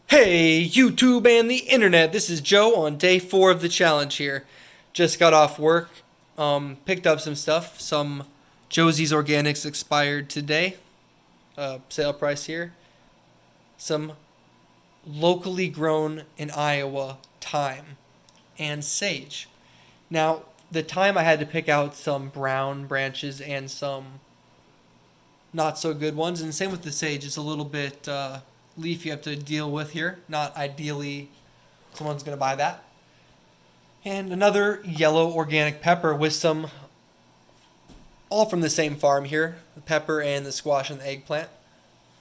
Hey, YouTube and the internet. This is Joe on day 4 of the challenge here. Just got off work, picked up some stuff. Some Josie's Organics expired today. Sale price here. Some locally grown in Iowa thyme and sage. Now, the thyme I had to pick out some brown branches and some not so good ones. And same with the sage. It's a little bit leaf you have to deal with here. Not ideally someone's going to buy that. And another yellow organic pepper with some, all from the same farm here. The pepper and the squash and the eggplant.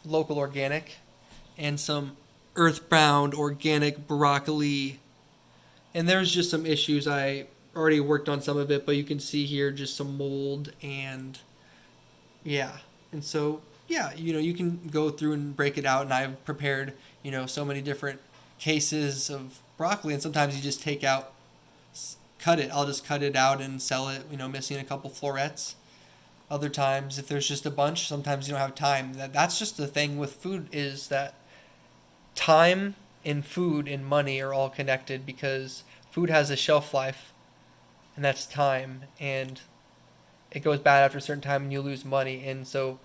Local organic. And some earthbound organic broccoli. And there's just some issues. I already worked on some of it, but you can see here just some mold and yeah. And so, yeah, you can go through and break it out. And I've prepared, so many different cases of broccoli. And sometimes you just take out, cut it. I'll just cut it out and sell it, missing a couple florets. Other times, if there's just a bunch, sometimes you don't have time. That's just the thing with food is that time and food and money are all connected because food has a shelf life, and that's time. And it goes bad after a certain time and you lose money. And so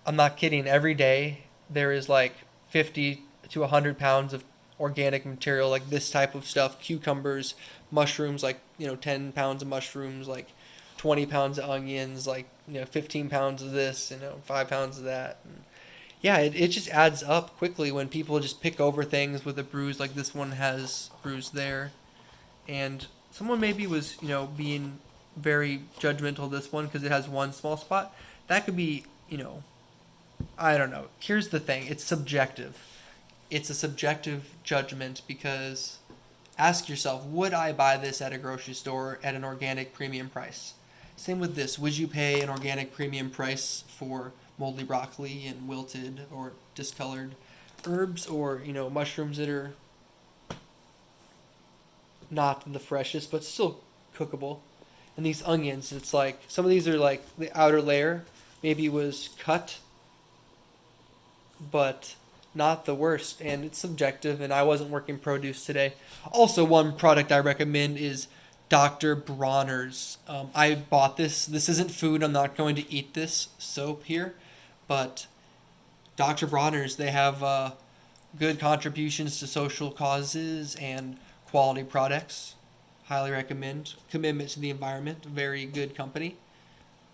I'm not kidding. Every day there is like 50 to 100 pounds of organic material, like this type of stuff, cucumbers, mushrooms, like, 10 pounds of mushrooms, like 20 pounds of onions, like, 15 pounds of this, 5 pounds of that. And yeah, it just adds up quickly when people just pick over things with a bruise, like this one has bruise there. And someone maybe was, being very judgmental of this one because it has one small spot. That could be, I don't know. Here's the thing. It's subjective. It's a subjective judgment because ask yourself, would I buy this at a grocery store at an organic premium price? Same with this. Would you pay an organic premium price for moldy broccoli and wilted or discolored herbs or, mushrooms that are not the freshest but still cookable? And these onions, it's like some of these are like the outer layer maybe was cut, but not the worst. And it's subjective. And I wasn't working produce today. Also, one product I recommend is Dr. Bronner's. I bought this. This isn't food. I'm not going to eat this soap here, but Dr. Bronner's, they have good contributions to social causes and quality products. Highly recommend. Commitment to the environment. Very good company.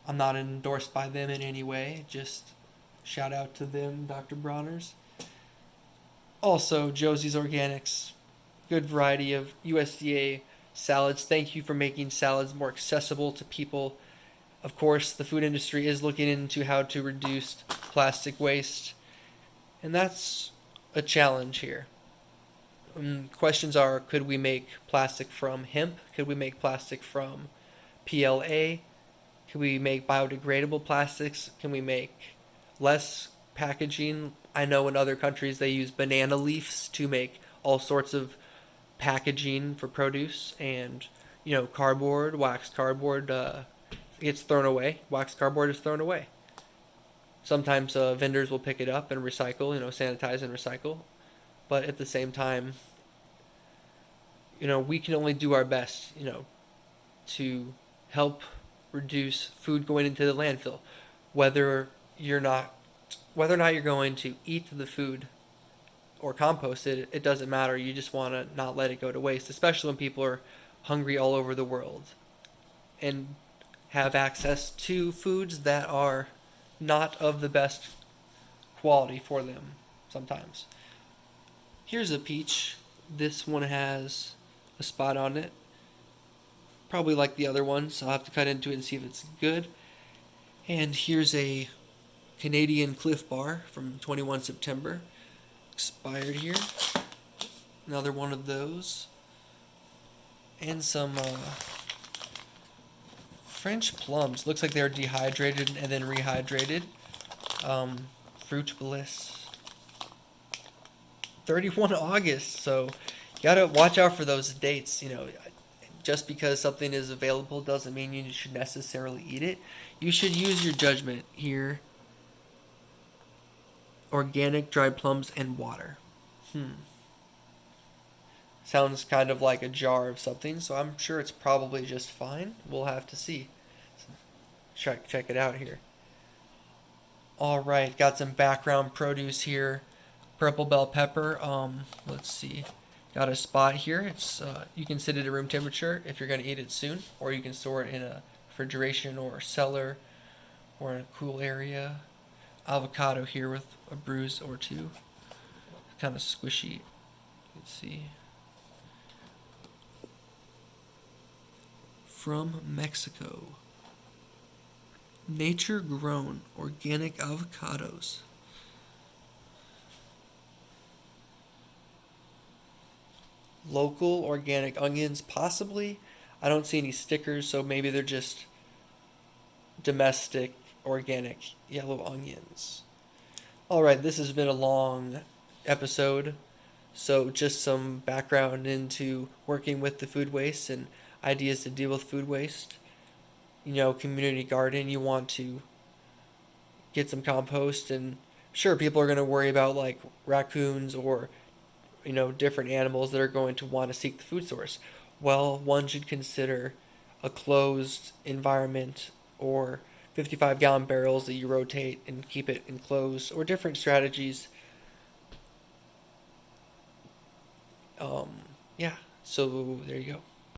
I'm not endorsed by them in any way. Just shout out to them, Dr. Bronner's. Also, Josie's Organics. Good variety of USDA salads. Thank you for making salads more accessible to people. Of course, the food industry is looking into how to reduce plastic waste. And that's a challenge here. Questions are, could we make plastic from hemp? Could we make plastic from PLA? Could we make biodegradable plastics? Can we make less packaging? I know in other countries they use banana leaves to make all sorts of packaging for produce, and cardboard, waxed cardboard gets thrown away. Waxed cardboard is thrown away. Sometimes vendors will pick it up and recycle, sanitize and recycle. But at the same time, we can only do our best, to help reduce food going into the landfill. Whether you're not, whether or not you're going to eat the food or compost it, it doesn't matter. You just want to not let it go to waste, especially when people are hungry all over the world and have access to foods that are not of the best quality for them sometimes. Here's a peach. This one has a spot on it. Probably like the other ones, so I'll have to cut into it and see if it's good. And here's a Canadian Cliff Bar from 21 September. Expired here. Another one of those. And some French plums. Looks like they're dehydrated and then rehydrated. Fruit Bliss. 31 August. So you gotta watch out for those dates. Just because something is available doesn't mean you should necessarily eat it. You should use your judgment here. organic dried plums, and water. Sounds kind of like a jar of something, so I'm sure it's probably just fine. We'll have to see. Check it out here. All right, got some background produce here. Purple bell pepper. Let's see. Got a spot here. It's you can sit it at room temperature if you're going to eat it soon, or you can store it in a refrigeration or cellar or in a cool area. Avocado here with a bruise or two. Kind of squishy. Let's see. From Mexico. Nature grown organic avocados. Local organic onions, possibly. I don't see any stickers, so maybe they're just domestic organic yellow onions. All right, this has been a long episode, so just some background into working with the food waste and ideas to deal with food waste. Community garden, you want to get some compost, and sure, people are going to worry about like raccoons or different animals that are going to want to seek the food source. Well, one should consider a closed environment or 55-gallon barrels that you rotate and keep it enclosed, or different strategies. Yeah, so there you go.